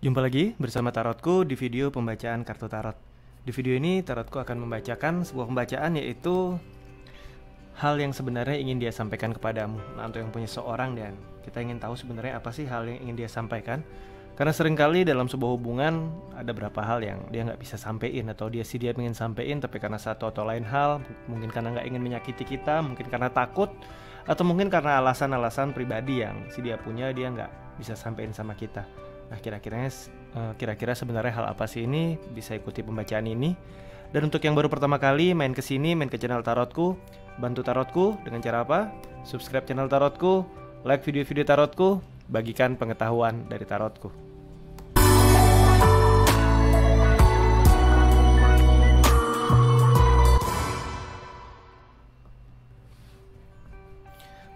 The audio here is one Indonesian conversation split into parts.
Jumpa lagi bersama Tarotku di video pembacaan kartu tarot. Di video ini Tarotku akan membacakan sebuah pembacaan, yaitu hal yang sebenarnya ingin dia sampaikan kepadamu. Nah, untuk yang punya seorang, dan kita ingin tahu sebenarnya apa sih hal yang ingin dia sampaikan. Karena seringkali dalam sebuah hubungan ada beberapa hal yang dia nggak bisa sampein, atau dia ingin sampein tapi karena satu atau lain hal, mungkin karena nggak ingin menyakiti kita, mungkin karena takut, atau mungkin karena alasan-alasan pribadi yang dia punya, dia nggak bisa sampein sama kita. Nah, kira-kira sebenarnya hal apa sih ini? Bisa ikuti pembacaan ini. Dan untuk yang baru pertama kali main ke sini, main ke channel Tarotku, bantu Tarotku dengan cara apa? Subscribe channel Tarotku, like video-video Tarotku, bagikan pengetahuan dari Tarotku.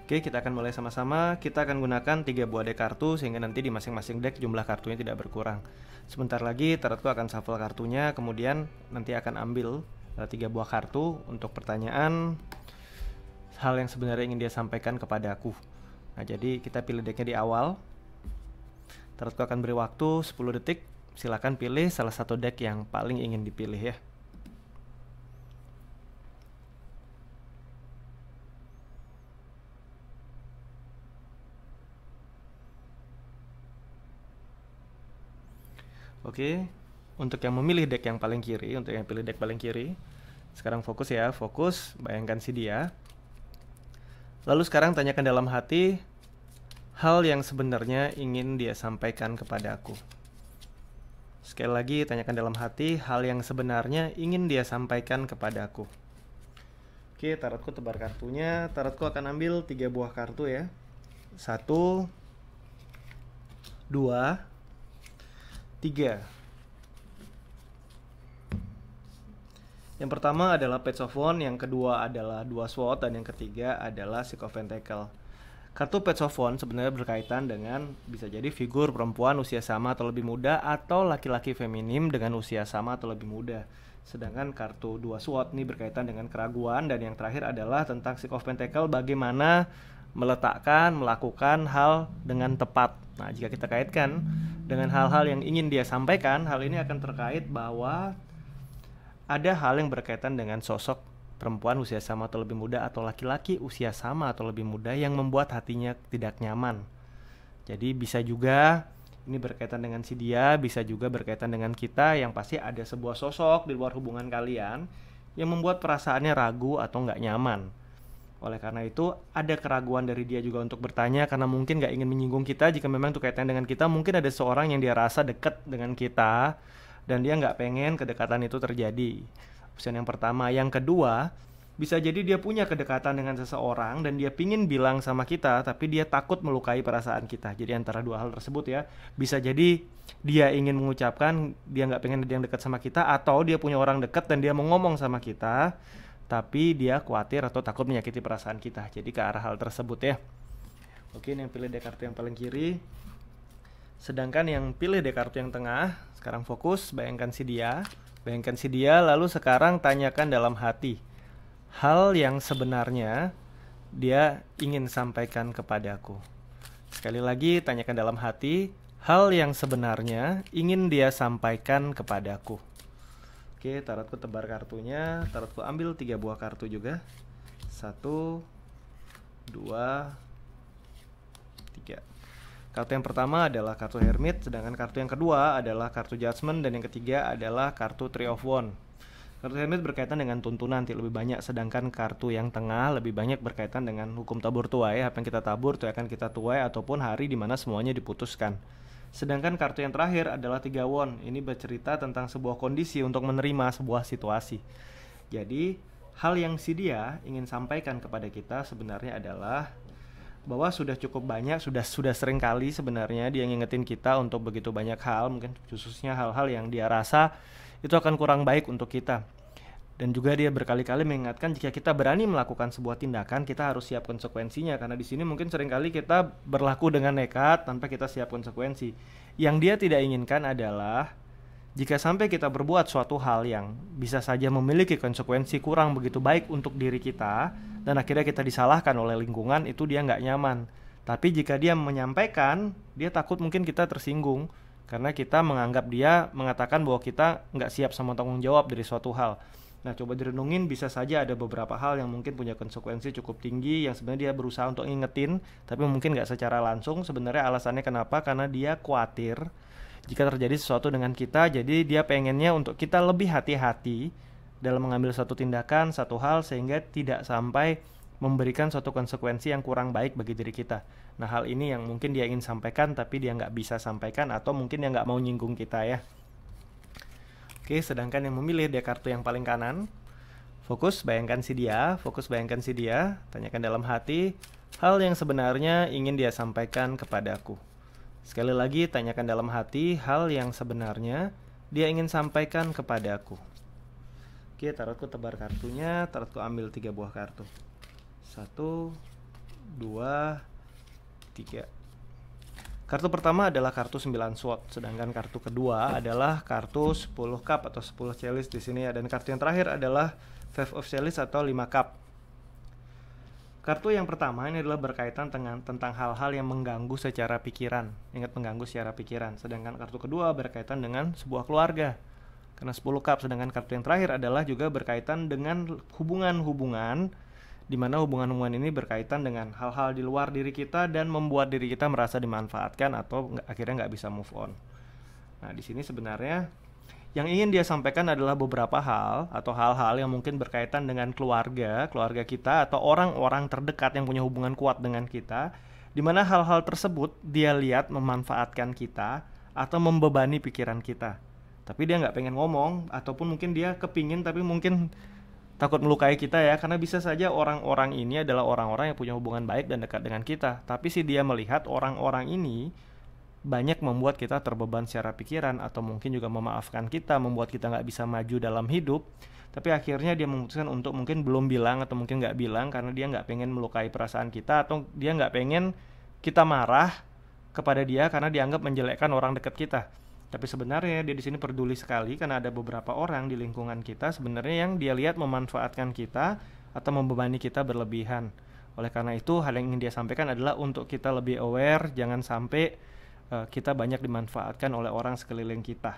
Oke, kita akan mulai sama-sama. Kita akan gunakan 3 buah deck kartu, sehingga nanti di masing-masing deck jumlah kartunya tidak berkurang. Sebentar lagi Tarotku akan shuffle kartunya, kemudian nanti akan ambil 3 buah kartu untuk pertanyaan hal yang sebenarnya ingin dia sampaikan kepada aku. Nah, jadi kita pilih decknya di awal. Tarotku akan beri waktu 10 detik. Silakan pilih salah satu deck yang paling ingin dipilih ya. Oke, untuk yang memilih deck yang paling kiri, untuk yang pilih deck paling kiri, sekarang fokus ya, fokus, bayangkan si dia. Lalu sekarang tanyakan dalam hati hal yang sebenarnya ingin dia sampaikan kepada aku. Sekali lagi, tanyakan dalam hati hal yang sebenarnya ingin dia sampaikan kepada aku. Oke, Tarotku tebar kartunya. Tarotku akan ambil 3 buah kartu ya. 1, 2, 3. Yang pertama adalah Page of Wands, yang kedua adalah 2 Swords, dan yang ketiga adalah Six of Pentacles. Kartu Page of Wands sebenarnya berkaitan dengan bisa jadi figur perempuan usia sama atau lebih muda, atau laki-laki feminim dengan usia sama atau lebih muda. Sedangkan kartu 2 Swords ini berkaitan dengan keraguan, dan yang terakhir adalah tentang Six of Pentacles, bagaimana melakukan hal dengan tepat. Nah, jika kita kaitkan dengan hal-hal yang ingin dia sampaikan, hal ini akan terkait bahwa ada hal yang berkaitan dengan sosok perempuan usia sama atau lebih muda, atau laki-laki usia sama atau lebih muda yang membuat hatinya tidak nyaman. Jadi bisa juga ini berkaitan dengan si dia, bisa juga berkaitan dengan kita, yang pasti ada sebuah sosok di luar hubungan kalian yang membuat perasaannya ragu atau nggak nyaman. Oleh karena itu, ada keraguan dari dia juga untuk bertanya, karena mungkin nggak ingin menyinggung kita. Jika memang itu kaitan dengan kita, mungkin ada seorang yang dia rasa dekat dengan kita, dan dia nggak pengen kedekatan itu terjadi. Opsi yang pertama. Yang kedua, bisa jadi dia punya kedekatan dengan seseorang, dan dia pingin bilang sama kita, tapi dia takut melukai perasaan kita. Jadi antara dua hal tersebut ya. Bisa jadi dia ingin mengucapkan, dia nggak pengen ada yang dekat sama kita, atau dia punya orang dekat dan dia mau ngomong sama kita, tapi dia khawatir atau takut menyakiti perasaan kita. Jadi ke arah hal tersebut ya. Oke, ini yang pilih deck kartu yang paling kiri. Sedangkan yang pilih deck kartu yang tengah, sekarang fokus, bayangkan si dia. Bayangkan si dia, lalu sekarang tanyakan dalam hati hal yang sebenarnya dia ingin sampaikan kepadaku. Sekali lagi, tanyakan dalam hati hal yang sebenarnya ingin dia sampaikan kepadaku. Oke, Tarotku tebar kartunya. Tarotku ambil 3 buah kartu juga. 1, 2, 3. Kartu yang pertama adalah kartu Hermit, sedangkan kartu yang kedua adalah kartu Judgment, dan yang ketiga adalah kartu Three of Wands. Kartu Hermit berkaitan dengan tuntunan lebih banyak, sedangkan kartu yang tengah lebih banyak berkaitan dengan hukum tabur tuai. Apa yang kita tabur itu akan kita tuai, ataupun hari dimana semuanya diputuskan. Sedangkan kartu yang terakhir adalah 3 Wands. Ini bercerita tentang sebuah kondisi untuk menerima sebuah situasi. Jadi hal yang si dia ingin sampaikan kepada kita sebenarnya adalah bahwa sudah cukup banyak, sudah sering kali sebenarnya dia ngingetin kita untuk begitu banyak hal, mungkin khususnya hal-hal yang dia rasa itu akan kurang baik untuk kita. Dan juga dia berkali-kali mengingatkan jika kita berani melakukan sebuah tindakan, kita harus siap konsekuensinya. Karena di sini mungkin seringkali kita berlaku dengan nekat tanpa kita siap konsekuensi. Yang dia tidak inginkan adalah jika sampai kita berbuat suatu hal yang bisa saja memiliki konsekuensi kurang begitu baik untuk diri kita, dan akhirnya kita disalahkan oleh lingkungan, itu dia nggak nyaman. Tapi jika dia menyampaikan, dia takut mungkin kita tersinggung. karena kita menganggap dia mengatakan bahwa kita nggak siap sama tanggung jawab dari suatu hal. Nah, coba direnungin, bisa saja ada beberapa hal yang mungkin punya konsekuensi cukup tinggi yang sebenarnya dia berusaha untuk ngingetin, tapi mungkin nggak secara langsung. Sebenarnya alasannya kenapa? Karena dia khawatir jika terjadi sesuatu dengan kita, jadi dia pengennya untuk kita lebih hati-hati dalam mengambil satu tindakan, satu hal, sehingga tidak sampai memberikan suatu konsekuensi yang kurang baik bagi diri kita. Nah, hal ini yang mungkin dia ingin sampaikan, tapi dia nggak bisa sampaikan, atau mungkin dia nggak mau nyinggung kita ya. Oke, sedangkan yang memilih dia kartu yang paling kanan, fokus bayangkan si dia, tanyakan dalam hati, hal yang sebenarnya ingin dia sampaikan kepadaku. Sekali lagi, tanyakan dalam hati, hal yang sebenarnya dia ingin sampaikan kepadaku. Oke, tarotku tebar kartunya, tarotku ambil 3 buah kartu. 1, 2, 3. Kartu pertama adalah kartu 9 sword, sedangkan kartu kedua adalah kartu 10 cup atau 10 chalice di sini ya, dan kartu yang terakhir adalah 5 of chalice atau 5 cup. Kartu yang pertama ini adalah berkaitan tentang hal-hal yang mengganggu secara pikiran. Ingat, mengganggu secara pikiran. Sedangkan kartu kedua berkaitan dengan sebuah keluarga, karena 10 cup. Sedangkan kartu yang terakhir adalah juga berkaitan dengan hubungan-hubungan, di mana hubungan-hubungan ini berkaitan dengan hal-hal di luar diri kita dan membuat diri kita merasa dimanfaatkan atau akhirnya nggak bisa move on. Nah, di sini sebenarnya yang ingin dia sampaikan adalah beberapa hal atau hal-hal yang mungkin berkaitan dengan keluarga kita atau orang-orang terdekat yang punya hubungan kuat dengan kita, di mana hal-hal tersebut dia lihat memanfaatkan kita atau membebani pikiran kita. Tapi dia nggak pengen ngomong, ataupun mungkin dia kepingin tapi mungkin takut melukai kita ya, karena bisa saja orang-orang ini adalah orang-orang yang punya hubungan baik dan dekat dengan kita, tapi si dia melihat orang-orang ini banyak membuat kita terbeban secara pikiran, atau mungkin juga memaafkan kita, membuat kita nggak bisa maju dalam hidup. Tapi akhirnya dia memutuskan untuk mungkin belum bilang atau mungkin nggak bilang karena dia nggak pengen melukai perasaan kita, atau dia nggak pengen kita marah kepada dia karena dianggap menjelekkan orang dekat kita. Tapi sebenarnya dia di sini peduli sekali karena ada beberapa orang di lingkungan kita sebenarnya yang dia lihat memanfaatkan kita atau membebani kita berlebihan. Oleh karena itu, hal yang ingin dia sampaikan adalah untuk kita lebih aware, jangan sampai kita banyak dimanfaatkan oleh orang sekeliling kita.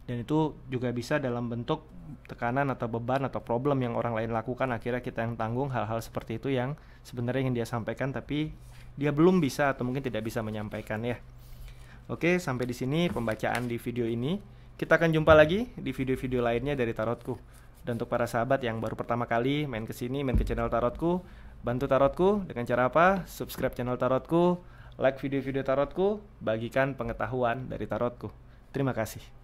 Dan itu juga bisa dalam bentuk tekanan atau beban atau problem yang orang lain lakukan, akhirnya kita yang tanggung hal-hal seperti itu yang sebenarnya ingin dia sampaikan tapi dia belum bisa atau mungkin tidak bisa menyampaikan ya. Oke, sampai di sini pembacaan di video ini. Kita akan jumpa lagi di video-video lainnya dari Tarotku. Dan untuk para sahabat yang baru pertama kali main ke sini, main ke channel Tarotku, bantu Tarotku dengan cara apa? Subscribe channel Tarotku, like video-video Tarotku, bagikan pengetahuan dari Tarotku. Terima kasih.